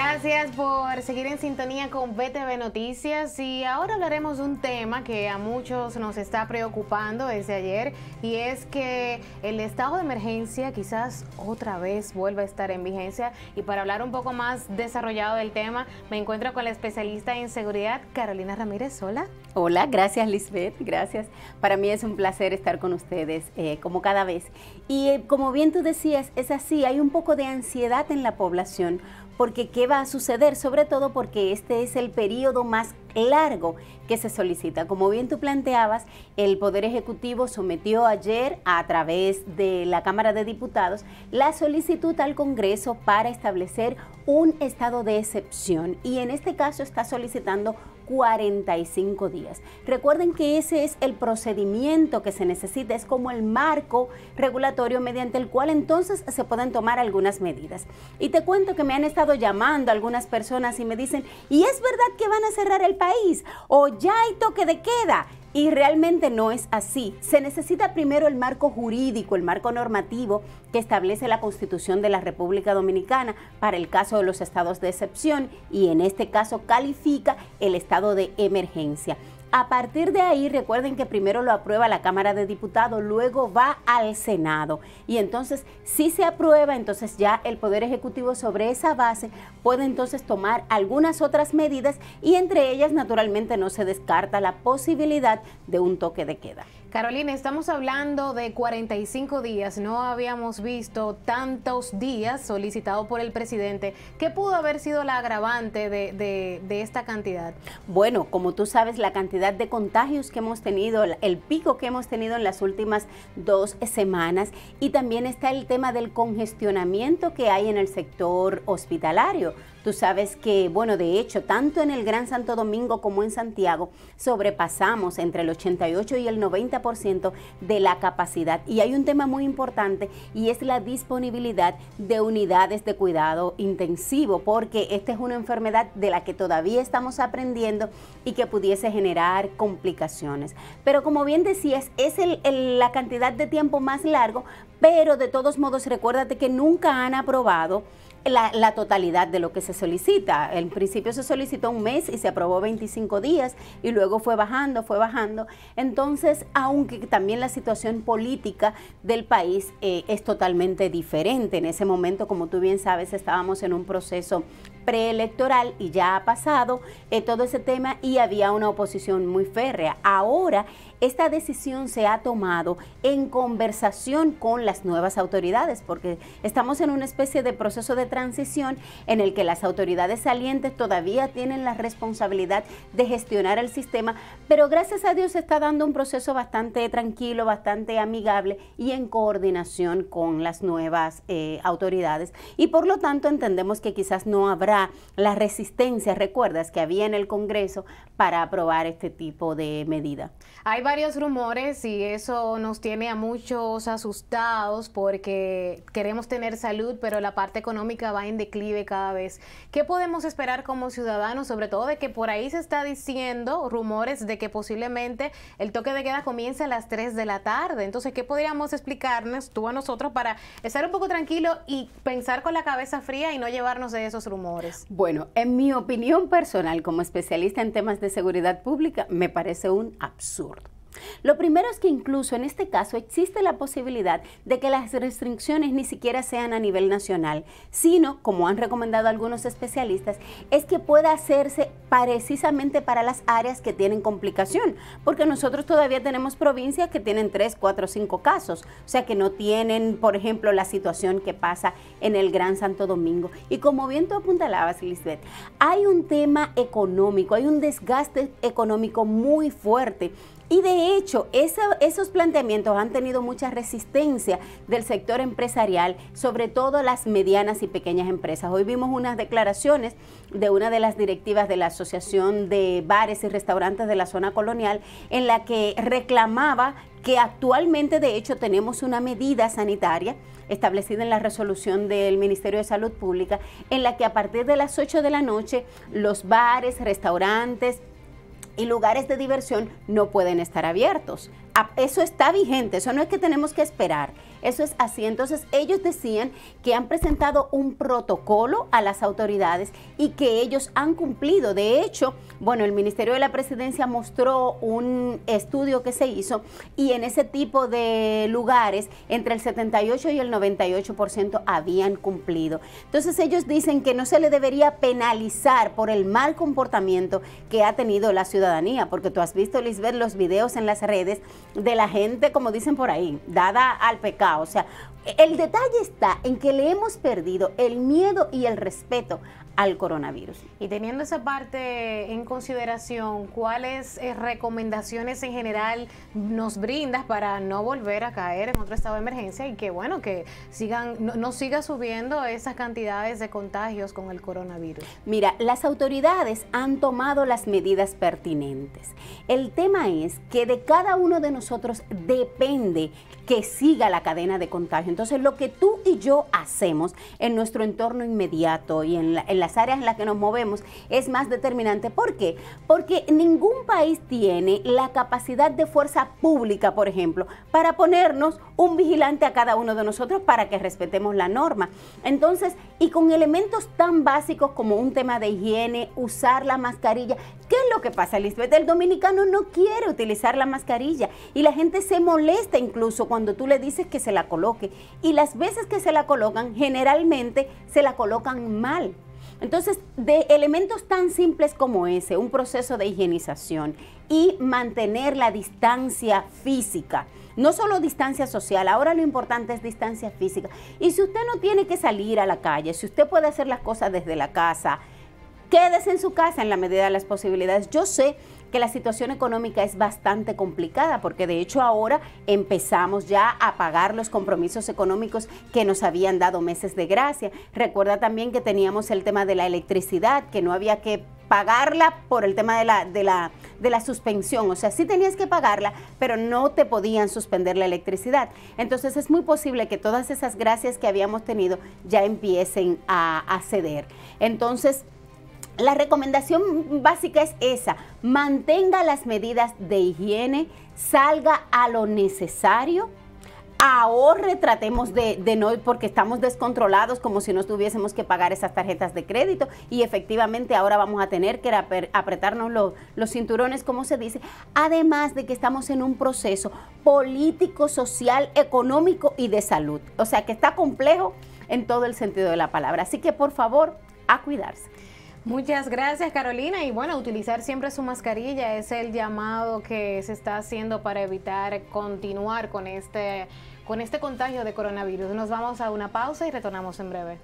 Gracias por seguir en sintonía con BTV Noticias y ahora hablaremos de un tema que a muchos nos está preocupando desde ayer y es que el estado de emergencia quizás otra vez vuelva a estar en vigencia y para hablar un poco más desarrollado del tema me encuentro con la especialista en seguridad Carolina Ramírez. Hola. Hola, gracias Lisbeth, gracias. Para mí es un placer estar con ustedes como cada vez. Y como bien tú decías, es así, hay un poco de ansiedad en la población porque ¿qué va a suceder? Sobre todo porque este es el periodo más largo que se solicita. Como bien tú planteabas, el Poder Ejecutivo sometió ayer a través de la Cámara de Diputados la solicitud al Congreso para establecer un estado de excepción y en este caso está solicitando 45 días. Recuerden que ese es el procedimiento que se necesita, es como el marco regulatorio mediante el cual entonces se pueden tomar algunas medidas. Y te cuento que me han estado llamando algunas personas y me dicen, ¿y es verdad que van a cerrar el país? ¿O ya hay toque de queda? Y realmente no es así. Se necesita primero el marco jurídico, el marco normativo que establece la Constitución de la República Dominicana para el caso de los estados de excepción y en este caso califica el estado de emergencia. A partir de ahí, recuerden que primero lo aprueba la Cámara de Diputados, luego va al Senado. Y entonces, si se aprueba, entonces ya el Poder Ejecutivo sobre esa base puede entonces tomar algunas otras medidas y entre ellas, naturalmente, no se descarta la posibilidad de un toque de queda. Carolina, estamos hablando de 45 días, no habíamos visto tantos días solicitados por el presidente. ¿Qué pudo haber sido la agravante de esta cantidad? Bueno, como tú sabes, la cantidad de contagios que hemos tenido, el pico que hemos tenido en las últimas 2 semanas y también está el tema del congestionamiento que hay en el sector hospitalario. Tú sabes que, bueno, de hecho, tanto en el Gran Santo Domingo como en Santiago sobrepasamos entre el 88 y el 90% de la capacidad. Y hay un tema muy importante y es la disponibilidad de unidades de cuidado intensivo, porque esta es una enfermedad de la que todavía estamos aprendiendo y que pudiese generar complicaciones. Pero como bien decías, es la cantidad de tiempo más largo, pero de todos modos recuérdate que nunca han aprobado la totalidad de lo que se solicita. En principio se solicitó un mes y se aprobó 25 días y luego fue bajando. Entonces, aunque también la situación política del país es totalmente diferente. En ese momento, como tú bien sabes, estábamos en un proceso preelectoral y ya ha pasado todo ese tema y había una oposición muy férrea. Ahora, esta decisión se ha tomado en conversación con las nuevas autoridades, porque estamos en una especie de proceso de transición en el que las autoridades salientes todavía tienen la responsabilidad de gestionar el sistema, pero gracias a Dios se está dando un proceso bastante tranquilo, bastante amigable y en coordinación con las nuevas autoridades. Y por lo tanto entendemos que quizás no habrá la resistencia, recuerdas, que había en el Congreso para aprobar este tipo de medida. Hay varios rumores y eso nos tiene a muchos asustados porque queremos tener salud, pero la parte económica va en declive cada vez. ¿Qué podemos esperar como ciudadanos? Sobre todo de que por ahí se está diciendo rumores de que posiblemente el toque de queda comience a las 3 de la tarde. Entonces, ¿qué podríamos explicarnos tú a nosotros para estar un poco tranquilo y pensar con la cabeza fría y no llevarnos de esos rumores? Bueno, en mi opinión personal, como especialista en temas de seguridad pública, me parece un absurdo. Lo primero es que incluso en este caso existe la posibilidad de que las restricciones ni siquiera sean a nivel nacional, sino, como han recomendado algunos especialistas, es que pueda hacerse precisamente para las áreas que tienen complicación, porque nosotros todavía tenemos provincias que tienen 3, 4, 5 casos, o sea que no tienen, por ejemplo, la situación que pasa en el Gran Santo Domingo. Y como bien tú apuntalabas, Lisbeth, hay un tema económico, hay un desgaste económico muy fuerte. Y de hecho, esos planteamientos han tenido mucha resistencia del sector empresarial, sobre todo las medianas y pequeñas empresas. Hoy vimos unas declaraciones de una de las directivas de la Asociación de Bares y Restaurantes de la Zona Colonial, en la que reclamaba que actualmente, de hecho, tenemos una medida sanitaria establecida en la resolución del Ministerio de Salud Pública, en la que a partir de las 8 de la noche, los bares, restaurantes y lugares de diversión no pueden estar abiertos. Eso está vigente, eso no es que tenemos que esperar. Eso es así. Entonces ellos decían que han presentado un protocolo a las autoridades y que ellos han cumplido. De hecho, bueno, el Ministerio de la Presidencia mostró un estudio que se hizo y en ese tipo de lugares entre el 78 y el 98% habían cumplido. Entonces ellos dicen que no se le debería penalizar por el mal comportamiento que ha tenido la ciudadanía, porque tú has visto, Lisbeth, los videos en las redes de la gente, como dicen por ahí, dada al pecado. O sea, el detalle está en que le hemos perdido el miedo y el respeto al coronavirus. Y teniendo esa parte en consideración, ¿cuáles recomendaciones en general nos brindas para no volver a caer en otro estado de emergencia y que, bueno, que no siga subiendo esas cantidades de contagios con el coronavirus? Mira, las autoridades han tomado las medidas pertinentes. El tema es que de cada uno de nosotros depende que siga la cadena de contagio. Entonces, lo que tú y yo hacemos en nuestro entorno inmediato y en las áreas en las que nos movemos es más determinante. ¿Por qué? Porque ningún país tiene la capacidad de fuerza pública, por ejemplo, para ponernos un vigilante a cada uno de nosotros para que respetemos la norma. Entonces, y con elementos tan básicos como un tema de higiene, usar la mascarilla. ¿Qué es lo que pasa, Lisbeth? El dominicano no quiere utilizar la mascarilla y la gente se molesta incluso cuando tú le dices que se la coloque. Y las veces que se la colocan, generalmente se la colocan mal. Entonces, de elementos tan simples como ese, un proceso de higienización y mantener la distancia física, no solo distancia social, ahora lo importante es distancia física. Y si usted no tiene que salir a la calle, si usted puede hacer las cosas desde la casa, quédese en su casa en la medida de las posibilidades. Yo sé que la situación económica es bastante complicada porque de hecho ahora empezamos ya a pagar los compromisos económicos que nos habían dado meses de gracia. Recuerda también que teníamos el tema de la electricidad, que no había que pagarla por el tema de la suspensión. O sea, sí tenías que pagarla, pero no te podían suspender la electricidad. Entonces es muy posible que todas esas gracias que habíamos tenido ya empiecen a ceder. Entonces, la recomendación básica es esa: mantenga las medidas de higiene, salga a lo necesario, ahorre, tratemos de no, porque estamos descontrolados como si no tuviésemos que pagar esas tarjetas de crédito y efectivamente ahora vamos a tener que apretarnos los cinturones, como se dice, además de que estamos en un proceso político, social, económico y de salud, o sea que está complejo en todo el sentido de la palabra, así que por favor, a cuidarse. Muchas gracias, Carolina. Y bueno, utilizar siempre su mascarilla es el llamado que se está haciendo para evitar continuar con este contagio de coronavirus. Nos vamos a una pausa y retornamos en breve.